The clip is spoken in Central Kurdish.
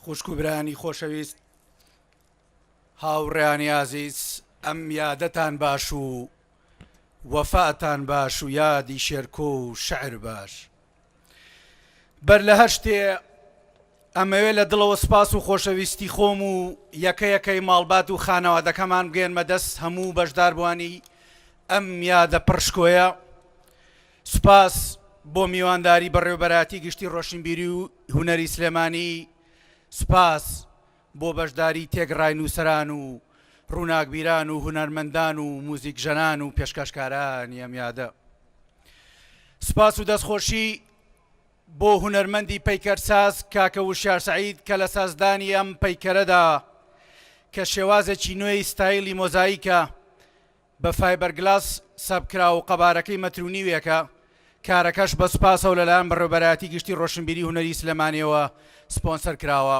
خوشک و برانی خۆشەویست هاوڕێیانی ئازیز ئەم یادەتان باش و وەفاتان باش و یادی شێرکۆ و شەعر باش بەر لە هەر شتێ ئەمەوێ لە دڵەوە سپاس و خۆشەویستی خۆم و یەکەیەکەی ماڵبات و خانەوادەکەمان بگەێنمە دەست هەموو بەشداربووانی ئەم یادە پڕشکۆیە. سوپاس بۆ میوانداری بەڕێوەبەراتی گشتی ڕۆشنبیری و هونەری سلێمانی، سوپاس بۆ بەشداری تێگڕای نووسەران و ڕووناکبیران و هونەرمەندان و موزیکژەنان و پێشکەشکارانی ئەم یادە. سوپاس و دەستخۆشی بۆ هونەرمەندی پەیکەرساز کاکە وشیار سەعید کە لە سازدانی ئەم پەیکەرەدا کە شێوازێکی نوێی ستایلی مۆزاییکە بە فایبەرگلاس سەبکرا و قەبارەکەی مەترونیوێکە، کارەکەش بە سوپاسە و لەلایەن بەڕێوەبەراتی گشتی ڕۆشنبیری هونەری سلێمانیەوە سپۆنسەر کراوە.